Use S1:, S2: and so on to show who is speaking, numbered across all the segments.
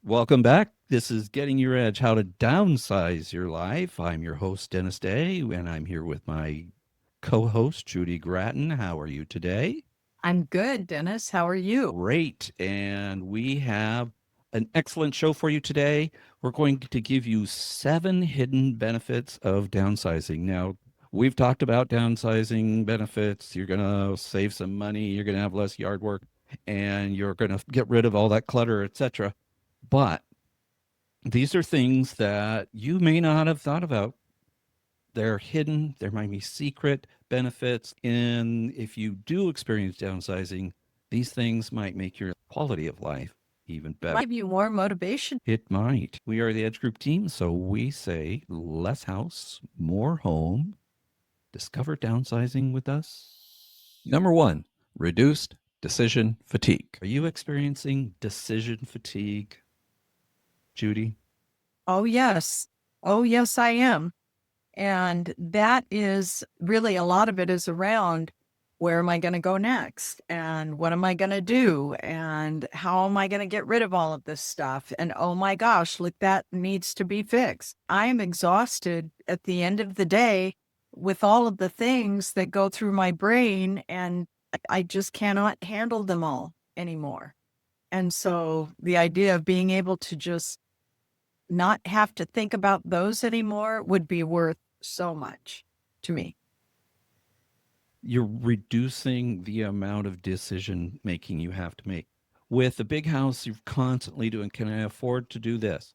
S1: Welcome back. This is Getting Your Edge, how to downsize your life. I'm your host, Dennis Day, and I'm here with my co-host, Judy Gratton. How are you today?
S2: I'm good, Dennis. How are you?
S1: Great. And we have an excellent show for you today. We're going to give you 7 hidden benefits of downsizing. Now, we've talked about downsizing benefits. You're going to save some money, you're going to have less yard work, and you're going to get rid of all that clutter, etc. But these are things that you may not have thought about. They're hidden, there might be secret benefits. And if you do experience downsizing, these things might make your quality of life even better.
S2: Might give you more motivation.
S1: It might. We are the Edge Group team, so we say less house, more home. Discover downsizing with us.
S3: Number 1, reduced decision fatigue.
S1: Are you experiencing decision fatigue, Judy?
S2: Oh, yes. Oh, yes, I am. And that is really a lot of it is around where am I going to go next? And what am I going to do? And how am I going to get rid of all of this stuff? And oh my gosh, look, that needs to be fixed. I am exhausted at the end of the day with all of the things that go through my brain, and I just cannot handle them all anymore. And so the idea of being able to just not have to think about those anymore would be worth so much to me.
S1: You're reducing the amount of decision making you have to make. With a big house, you're constantly doing, can I afford to do this?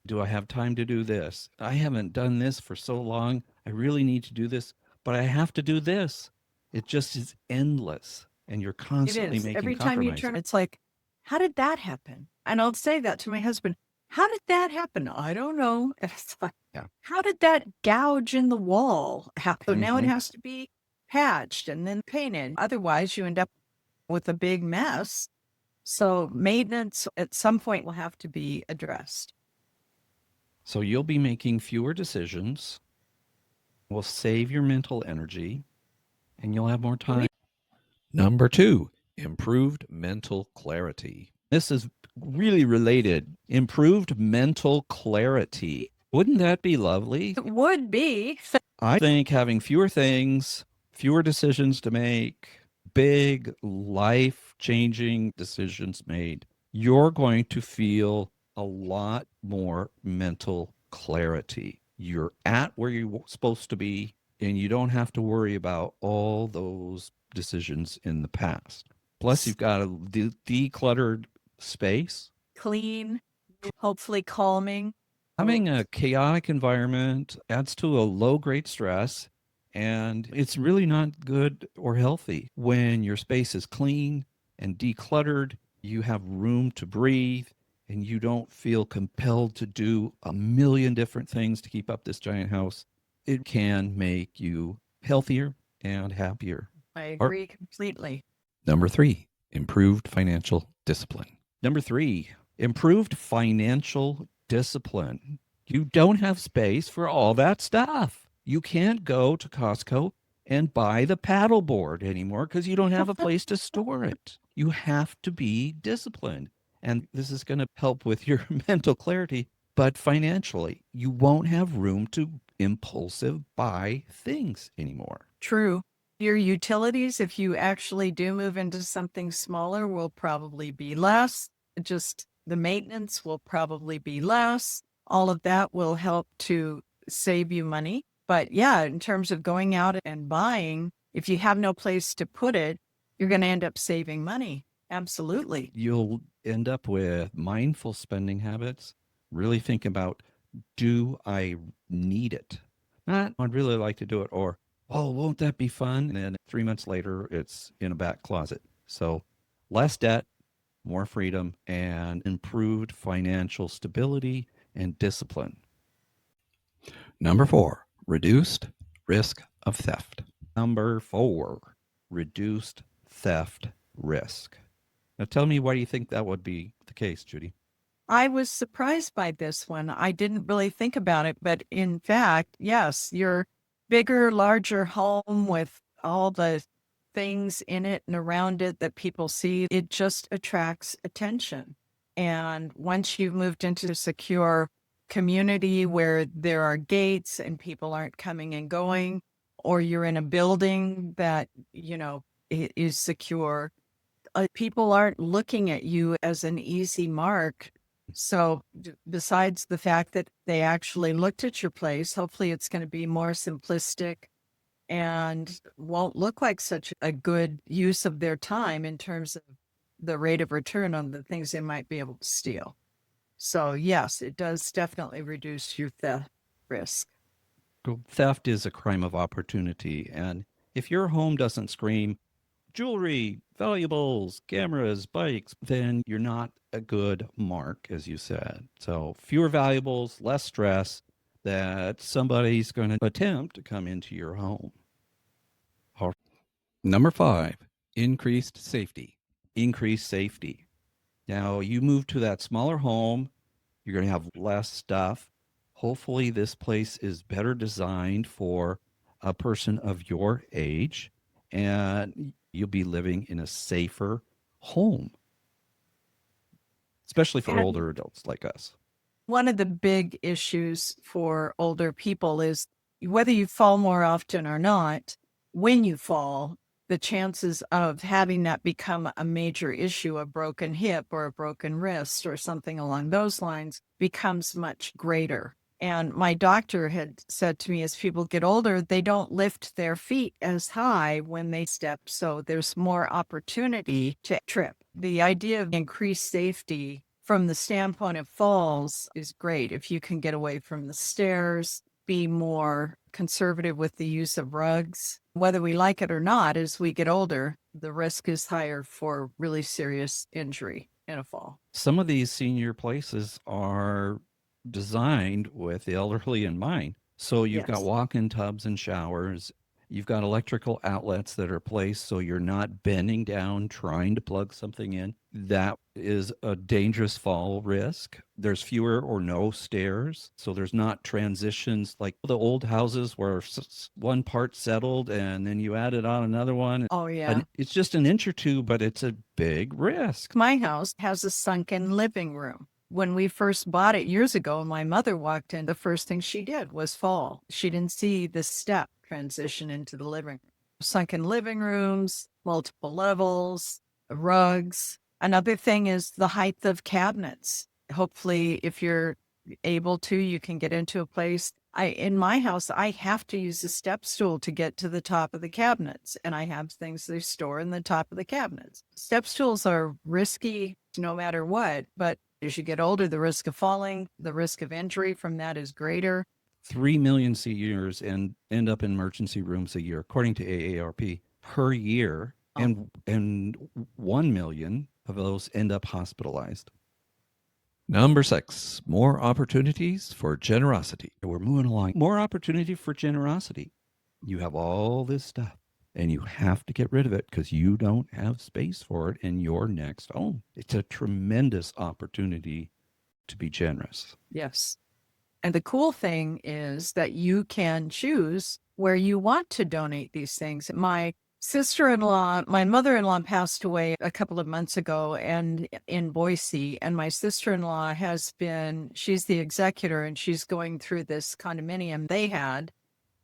S1: Do I have time to do this? I haven't done this for so long. I really need to do this, but I have to do this. It just is endless. And you're
S2: It
S1: constantly
S2: is.
S1: making
S2: Every time you
S1: compromises.
S2: turn, it's like, how did that happen? And I'll say that to my husband. How did that happen? I don't know. And it's like,
S1: Yeah.
S2: how did that gouge in the wall happen? So now it
S1: Mhm.
S2: has to be patched and then painted. Otherwise, you end up with a big mess. So maintenance at some point will have to be addressed.
S1: So you'll be making fewer decisions, will save your mental energy, and you'll have more time.
S3: Number 2, improved mental clarity.
S1: This is really related. Improved mental clarity. Wouldn't that be lovely?
S2: It would be.
S1: I think having fewer things, fewer decisions to make, big life changing decisions made, you're going to feel a lot more mental clarity. You're at where you're supposed to be, and you don't have to worry about all those decisions in the past. Plus, you've got a decluttered space.
S2: Clean, hopefully calming.
S1: Having a chaotic environment adds to a low grade stress, and it's really not good or healthy. When your space is clean and decluttered, you have room to breathe, and you don't feel compelled to do a million different things to keep up this giant house. It can make you healthier and happier.
S2: I
S1: Or
S2: agree completely.
S3: Number 3, improved financial discipline.
S1: number 3, improved financial discipline. You don't have space for all that stuff. You can't go to Costco and buy the paddleboard anymore because you don't have a place to store it. You have to be disciplined. And this is going to help with your mental clarity, but financially, you won't have room to impulsive buy things anymore.
S2: True. Your utilities, if you actually do move into something smaller, will probably be less. Just the maintenance will probably be less. All of that will help to save you money. But yeah, in terms of going out and buying, if you have no place to put it, you're going to end up saving money. Absolutely.
S1: You'll end up with mindful spending habits. Really think about, do I need it? Not, I'd really like to do it, or, oh, won't that be fun? And then 3 months later, it's in a back closet. So less debt, more freedom, and improved financial stability and discipline.
S3: Number 4, reduced risk of theft.
S1: Number 4, reduced theft risk. Now tell me, why do you think that would be the case, Judy?
S2: I was surprised by this one. I didn't really think about it, but in fact, yes, your bigger, larger home with all the things in it and around it that people see, it just attracts attention. And once you've moved into a secure community where there are gates and people aren't coming and going, or you're in a building that, is secure, people aren't looking at you as an easy mark. So, besides the fact that they actually looked at your place, hopefully it's going to be more simplistic and won't look like such a good use of their time in terms of the rate of return on the things they might be able to steal. So, yes, it does definitely reduce your theft risk.
S1: So theft is a crime of opportunity. And if your home doesn't scream jewelry, valuables, cameras, bikes, then you're not a good mark, as you said. So fewer valuables, less stress that somebody's going to attempt to come into your home.
S3: Number 5, increased safety.
S1: Increase safety. Now, you move to that smaller home, you're going to have less stuff. Hopefully, this place is better designed for a person of your age, and you'll be living in a safer home, especially for
S2: And
S1: older adults like us.
S2: one of the big issues for older people is whether you fall more often or not, when you fall, the chances of having that become a major issue, a broken hip or a broken wrist or something along those lines, becomes much greater. And my doctor had said to me, as people get older, they don't lift their feet as high when they step. So there's more opportunity to trip. The idea of increased safety from the standpoint of falls is great. If you can get away from the stairs, be more conservative with the use of rugs. Whether we like it or not, as we get older, the risk is higher for really serious injury in a fall.
S1: Some of these senior places are designed with the elderly in mind. So you've got
S2: Yes.
S1: walk-in tubs and showers. You've got electrical outlets that are placed so you're not bending down trying to plug something in. That is a dangerous fall risk. There's fewer or no stairs, so there's not transitions like the old houses where one part settled and then you added on another one.
S2: Oh, yeah.
S1: And it's just an inch or two, but it's a big risk.
S2: My house has a sunken living room. When we first bought it years ago, my mother walked in. The first thing she did was fall. She didn't see the step transition into the living room. Sunken living rooms, multiple levels, rugs. Another thing is the height of cabinets. Hopefully, if you're able to, you can get into a place. In my house, I have to use a step stool to get to the top of the cabinets, and I have things they store in the top of the cabinets. Step stools are risky no matter what, but as you get older, the risk of falling, the risk of injury from that is greater.
S1: 3 million seniors end up in emergency rooms a year, according to AARP, per year, and 1 million of those end up hospitalized.
S3: Number 6, more opportunities for generosity.
S1: We're moving along. More opportunity for generosity. You have all this stuff, and you have to get rid of it because you don't have space for it in your next home. It's a tremendous opportunity to be generous.
S2: Yes. And the cool thing is that you can choose where you want to donate these things. My mother-in-law passed away a couple of months ago and in Boise, and my sister-in-law she's the executor and she's going through this condominium they had,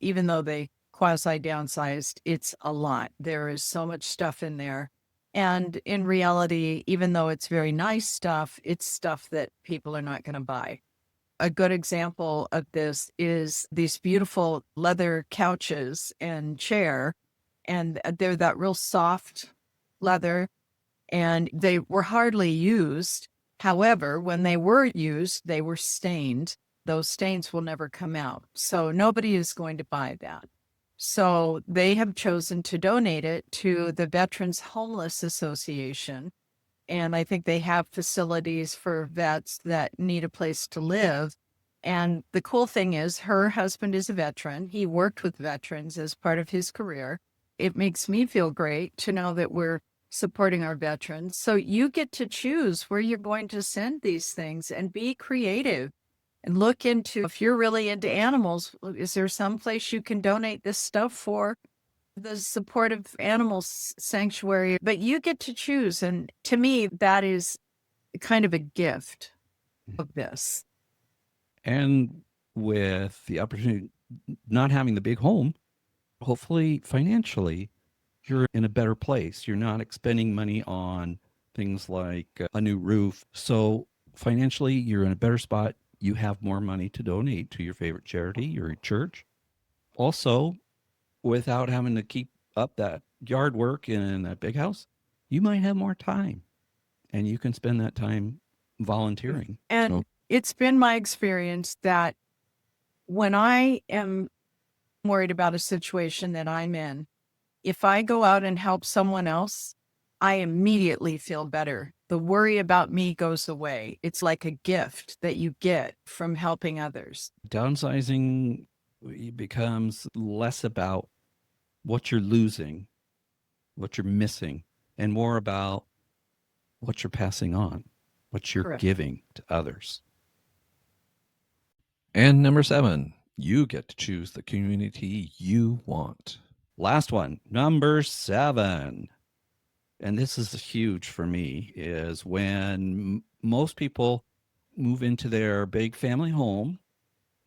S2: even though they quasi downsized, it's a lot. There is so much stuff in there. And in reality, even though it's very nice stuff, it's stuff that people are not going to buy. A good example of this is these beautiful leather couches and chair, and they're that real soft leather, and they were hardly used. However, when they were used, they were stained. Those stains will never come out. So nobody is going to buy that. So they have chosen to donate it to the Veterans Homeless Association. And I think they have facilities for vets that need a place to live. And the cool thing is her husband is a veteran. He worked with veterans as part of his career. It makes me feel great to know that we're supporting our veterans. So you get to choose where you're going to send these things and be creative and look into, if you're really into animals, is there some place you can donate this stuff for? The supportive animal sanctuary, but you get to choose. And to me, that is kind of a gift of this.
S1: And with the opportunity, not having the big home, hopefully financially, you're in a better place. You're not expending money on things like a new roof. So financially, you're in a better spot. You have more money to donate to your favorite charity, your church. Also, without having to keep up that yard work in that big house, you might have more time and you can spend that time volunteering.
S2: And
S1: So
S2: it's been my experience that when I am worried about a situation that I'm in, if I go out and help someone else, I immediately feel better. The worry about me goes away. It's like a gift that you get from helping others.
S1: downsizing becomes less about what you're losing, what you're missing, and more about what you're passing on, what you're
S2: Correct.
S1: giving to others.
S3: And number 7, you get to choose the community you want.
S1: Last one, number 7. And this is huge for me, is when most people move into their big family home,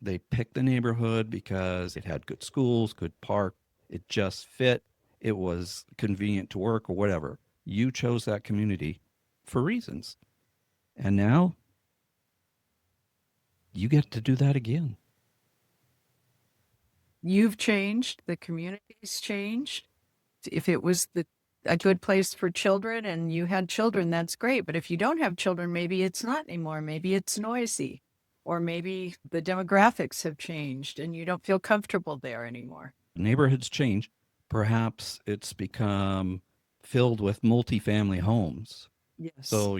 S1: they pick the neighborhood because it had good schools, good park, it just fit, it was convenient to work or whatever. You chose that community for reasons. And now you get to do that again.
S2: You've changed, the community's changed. If it was a good place for children and you had children, that's great. But if you don't have children, maybe it's not anymore. Maybe it's noisy, or maybe the demographics have changed and you don't feel comfortable there anymore.
S1: Neighborhoods change. Perhaps it's become filled with multifamily homes.
S2: Yes.
S1: So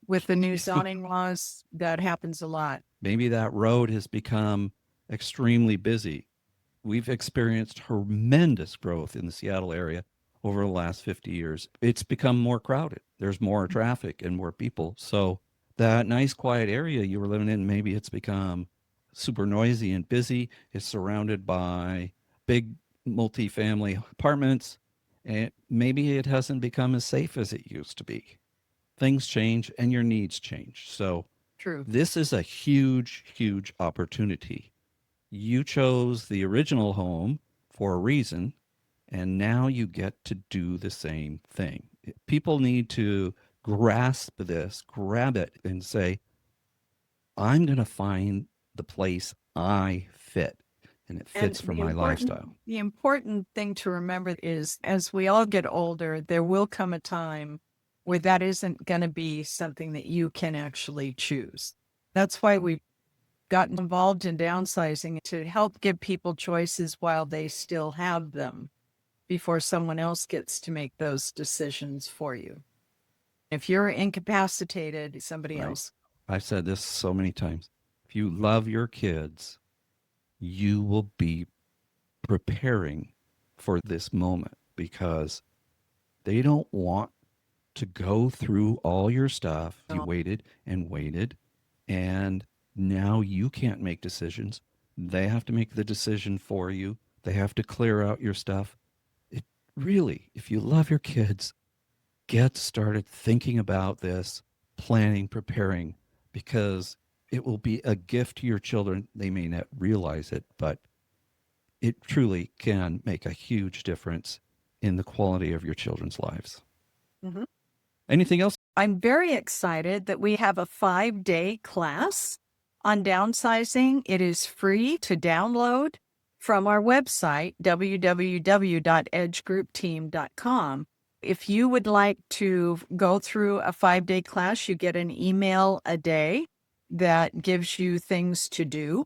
S2: With the new zoning laws, that happens a lot.
S1: maybe that road has become extremely busy. We've experienced tremendous growth in the Seattle area over the last 50 years. It's become more crowded. There's more traffic and more people. So that nice quiet area you were living in, maybe it's become super noisy and busy. It's surrounded by big multifamily apartments, and maybe it hasn't become as safe as it used to be. Things change and your needs change. So
S2: True.
S1: this is a huge, huge opportunity. You chose the original home for a reason, and now you get to do the same thing. People need to grasp this, grab it, and say, I'm going to find the place I fit, and it fits for my lifestyle.
S2: The important thing to remember is as we all get older, there will come a time where that isn't going to be something that you can actually choose. That's why we've gotten involved in downsizing, to help give people choices while they still have them before someone else gets to make those decisions for you. If you're incapacitated, somebody
S1: Right.
S2: else.
S1: I've said this so many times. If you love your kids, you will be preparing for this moment because they don't want to go through all your stuff. You waited and waited, and now you can't make decisions. They have to make the decision for you. They have to clear out your stuff. It really, if you love your kids, get started thinking about this, planning, preparing, because it will be a gift to your children. They may not realize it, but it truly can make a huge difference in the quality of your children's lives.
S2: Mhm.
S1: Anything else?
S2: I'm very excited that we have a 5-day class on downsizing. It is free to download from our website, www.edgegroupteam.com. If you would like to go through a 5-day class, you get an email a day that gives you things to do.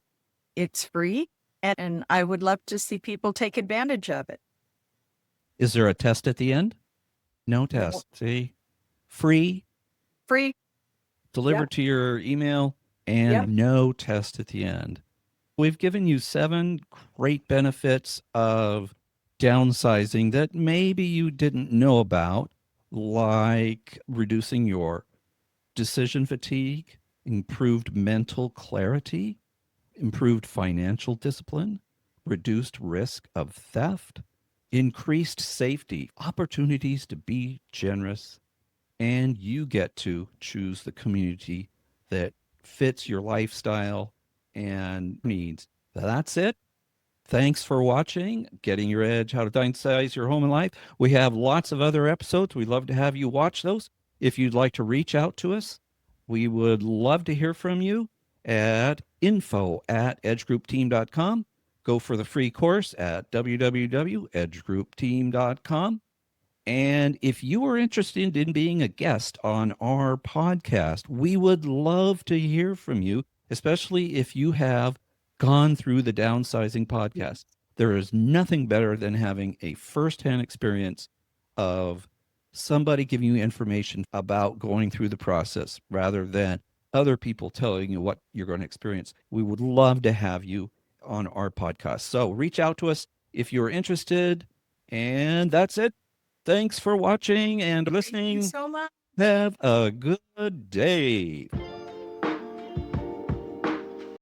S2: It's free, and I would love to see people take advantage of it.
S1: Is there a test at the end? No test. See? Free,
S2: Free.
S1: delivered to your email, and
S2: Yep.
S1: no test at the end. We've given you 7 great benefits of downsizing that maybe you didn't know about, like reducing your decision fatigue, improved mental clarity, improved financial discipline, reduced risk of theft, increased safety, opportunities to be generous, and you get to choose the community that fits your lifestyle and needs. That's it. Thanks for watching Getting Your Edge, How to Downsize Your Home and Life. We have lots of other episodes. We'd love to have you watch those. If you'd like to reach out to us, we would love to hear from you at info@edgegroupteam.com. Go for the free course at www.edgegroupteam.com. And if you are interested in being a guest on our podcast, we would love to hear from you, especially if you have gone through the downsizing podcast. There is nothing better than having a firsthand experience of somebody giving you information about going through the process rather than other people telling you what you're going to experience. We would love to have you on our podcast. So reach out to us if you're interested. And that's it. Thanks for watching and
S2: Thank you
S1: listening.
S2: so much.
S1: Have a good day.